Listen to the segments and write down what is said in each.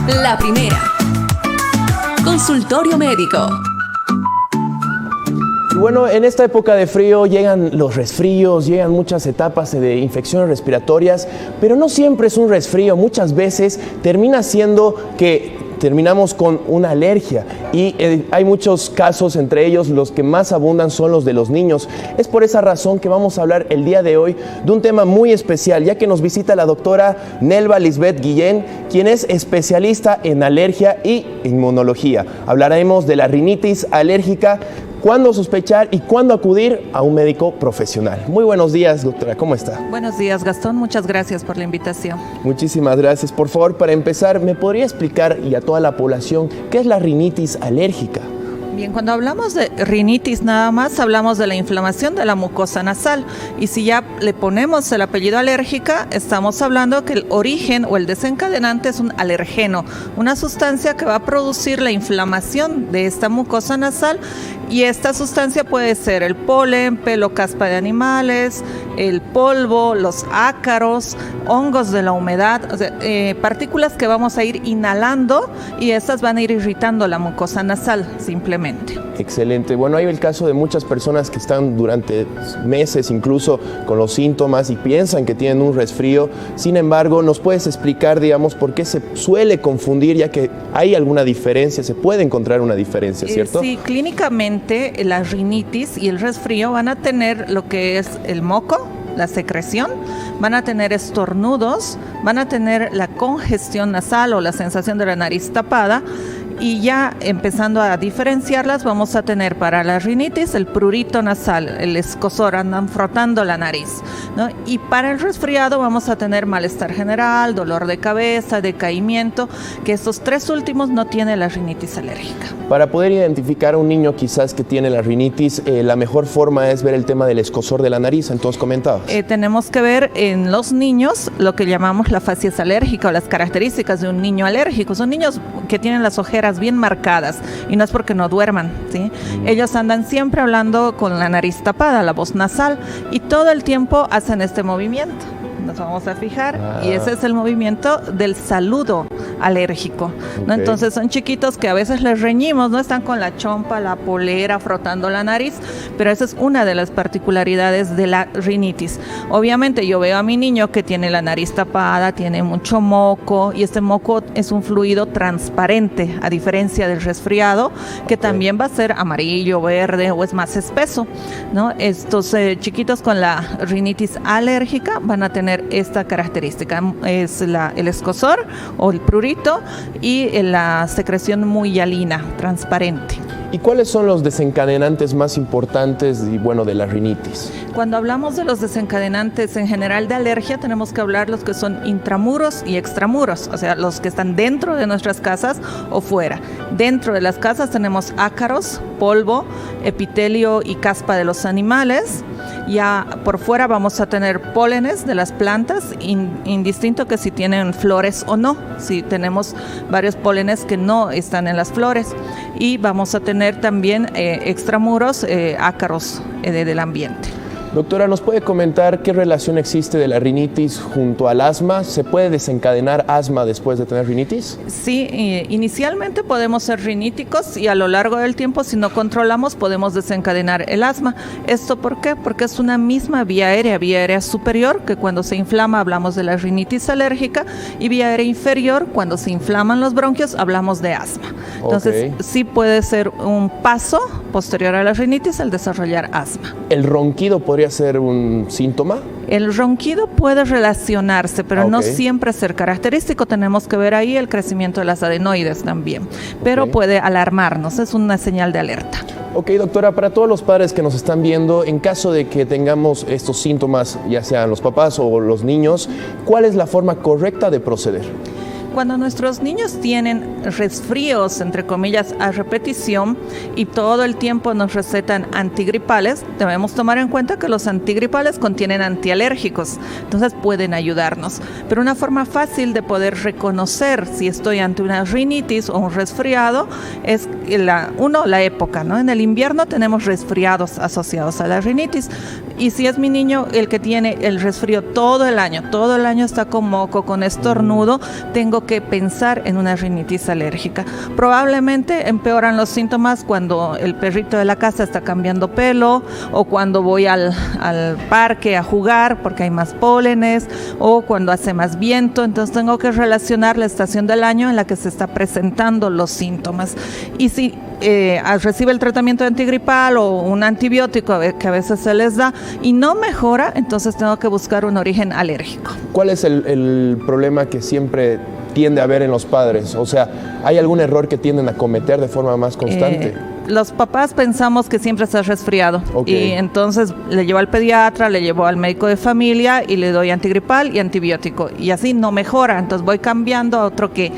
La primera. Consultorio médico. Y bueno, en esta época de frío llegan los resfríos, llegan muchas etapas de infecciones respiratorias, pero no siempre es un resfrío, muchas veces termina siendo que terminamos con una alergia y hay muchos casos, entre ellos los que más abundan son los de los niños. Es por esa razón que vamos a hablar el día de hoy de un tema muy especial, ya que nos visita la doctora Nelva Lisbeth Guillén, quien es especialista en alergia y inmunología. Hablaremos de la rinitis alérgica, cuándo sospechar y cuándo acudir a un médico profesional. Muy buenos días, doctora, ¿cómo está? Buenos días, Gastón, muchas gracias por la invitación. Muchísimas gracias. Por favor, para empezar, ¿me podría explicar y a toda la población qué es la rinitis alérgica? Bien, cuando hablamos de rinitis nada más hablamos de la inflamación de la mucosa nasal, y si ya le ponemos el apellido alérgica, estamos hablando que el origen o el desencadenante es un alergeno, una sustancia que va a producir la inflamación de esta mucosa nasal, y esta sustancia puede ser el polen, pelo, caspa de animales, el polvo, los ácaros, hongos de la humedad, o sea, partículas que vamos a ir inhalando y estas van a ir irritando la mucosa nasal simplemente. Excelente. Bueno, hay el caso de muchas personas que están durante meses incluso con los síntomas y piensan que tienen un resfrío. Sin embargo, ¿nos puedes explicar, digamos, por qué se suele confundir, ya que hay alguna diferencia, se puede encontrar una diferencia, ¿cierto? Sí, clínicamente la rinitis y el resfrío van a tener lo que es el moco, la secreción, van a tener estornudos, van a tener la congestión nasal o la sensación de la nariz tapada, y ya empezando a diferenciarlas vamos a tener para la rinitis el prurito nasal, el escozor, andan frotando la nariz, ¿no? Y para el resfriado vamos a tener malestar general, dolor de cabeza, decaimiento, que estos tres últimos no tiene la rinitis alérgica. Para poder identificar a un niño quizás que tiene la rinitis, la mejor forma es ver el tema del escozor de la nariz, entonces comentabas. Tenemos que ver en los niños lo que llamamos la facies alérgica o las características de un niño alérgico. Son niños que tienen las ojeras bien marcadas y no es porque no duerman, ¿sí? Ellos andan siempre hablando con la nariz tapada, la voz nasal, y todo el tiempo hacen este movimiento. Nos vamos a fijar y ese es el movimiento del saludo alérgico, ¿no? Okay. Entonces son chiquitos que a veces les reñimos, ¿no? Están con la chompa, la polera, frotando la nariz, pero esa es una de las particularidades de la rinitis. Obviamente yo veo a mi niño que tiene la nariz tapada, tiene mucho moco, y este moco es un fluido transparente, a diferencia del resfriado, que también va a ser amarillo, verde o es más espeso, ¿no? Estos chiquitos con la rinitis alérgica van a tener esta característica, es el escozor o el prurito y la secreción muy hialina, transparente. ¿Y cuáles son los desencadenantes más importantes de la rinitis? Cuando hablamos de los desencadenantes en general de alergia, tenemos que hablar los que son intramuros y extramuros, o sea, los que están dentro de nuestras casas o fuera. Dentro de las casas tenemos ácaros, polvo, epitelio y caspa de los animales. Ya por fuera vamos a tener pólenes de las plantas, indistinto que si tienen flores o no. Si tenemos varios pólenes que no están en las flores, y vamos a tener también extramuros, ácaros del ambiente. Doctora, ¿nos puede comentar qué relación existe de la rinitis junto al asma? ¿Se puede desencadenar asma después de tener rinitis? Sí, inicialmente podemos ser riníticos y a lo largo del tiempo, si no controlamos, podemos desencadenar el asma. ¿Esto por qué? Porque es una misma vía aérea superior, que cuando se inflama hablamos de la rinitis alérgica, y vía aérea inferior, cuando se inflaman los bronquios, hablamos de asma. Entonces, sí puede ser un paso posterior a la rinitis al desarrollar asma. ¿El ronquido podría ser un síntoma? El ronquido puede relacionarse, pero no siempre ser característico. Tenemos que ver ahí el crecimiento de las adenoides también, pero puede alarmarnos, es una señal de alerta. Ok, doctora, para todos los padres que nos están viendo, en caso de que tengamos estos síntomas, ya sean los papás o los niños, ¿cuál es la forma correcta de proceder? Cuando nuestros niños tienen resfríos, entre comillas, a repetición y todo el tiempo nos recetan antigripales, debemos tomar en cuenta que los antigripales contienen antialérgicos, entonces pueden ayudarnos. Pero una forma fácil de poder reconocer si estoy ante una rinitis o un resfriado es la época, ¿no? En el invierno tenemos resfriados asociados a la rinitis, y si es mi niño el que tiene el resfrío todo el año está con moco, con estornudo, tengo tengo que pensar en una rinitis alérgica. Probablemente empeoran los síntomas cuando el perrito de la casa está cambiando pelo, o cuando voy al parque a jugar porque hay más pólenes, o cuando hace más viento. Entonces tengo que relacionar la estación del año en la que se está presentando los síntomas. Y si recibe el tratamiento antigripal o un antibiótico que a veces se les da y no mejora, entonces tengo que buscar un origen alérgico. ¿Cuál es el problema que siempre tiende a haber en los padres? O sea, ¿hay algún error que tienden a cometer de forma más constante? Los papás pensamos que siempre está resfriado, y entonces le llevo al pediatra, le llevo al médico de familia y le doy antigripal y antibiótico, y así no mejora. Entonces voy cambiando a otro que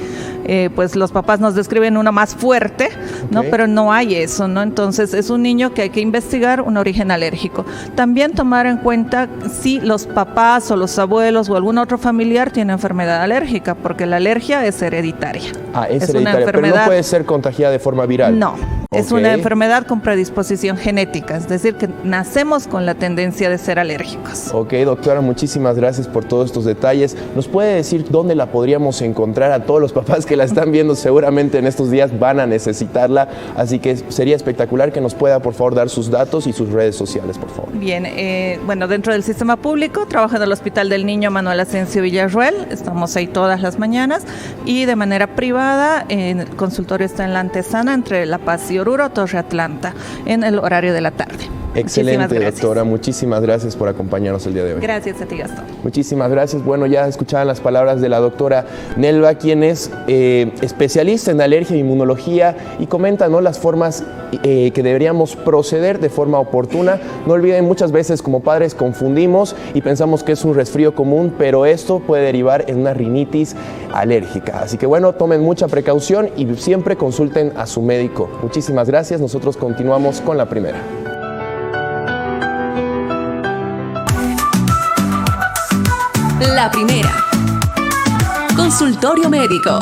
pues los papás nos describen uno más fuerte, ¿no? Pero no hay eso, ¿no? Entonces es un niño que hay que investigar un origen alérgico. También tomar en cuenta si los papás o los abuelos o algún otro familiar tiene enfermedad alérgica, porque la alergia es hereditaria. Es hereditaria, pero no puede ser contagiada de forma viral. No. Es una enfermedad con predisposición genética, es decir, que nacemos con la tendencia de ser alérgicos. Ok, doctora, muchísimas gracias por todos estos detalles. ¿Nos puede decir dónde la podríamos encontrar? A todos los papás que la están viendo seguramente en estos días van a necesitarla, así que sería espectacular que nos pueda, por favor, dar sus datos y sus redes sociales, por favor. Bien, bueno, dentro del sistema público, trabajo en el Hospital del Niño Manuel Asensio Villarruel, estamos ahí todas las mañanas, y de manera privada, el consultorio está en la Antesana, entre La Paz y Oruro, Torre Atlanta, en el horario de la tarde. Excelente, doctora. Muchísimas gracias por acompañarnos el día de hoy. Gracias a ti, Gastón. Muchísimas gracias. Bueno, ya escuchaban las palabras de la doctora Nelva, quien es especialista en alergia e inmunología, y comenta, ¿no?, las formas que deberíamos proceder de forma oportuna. No olviden, muchas veces como padres confundimos y pensamos que es un resfrío común, pero esto puede derivar en una rinitis alérgica. Así que bueno, tomen mucha precaución y siempre consulten a su médico. Muchísimas gracias. Nosotros continuamos con la primera. La primera. Consultorio médico.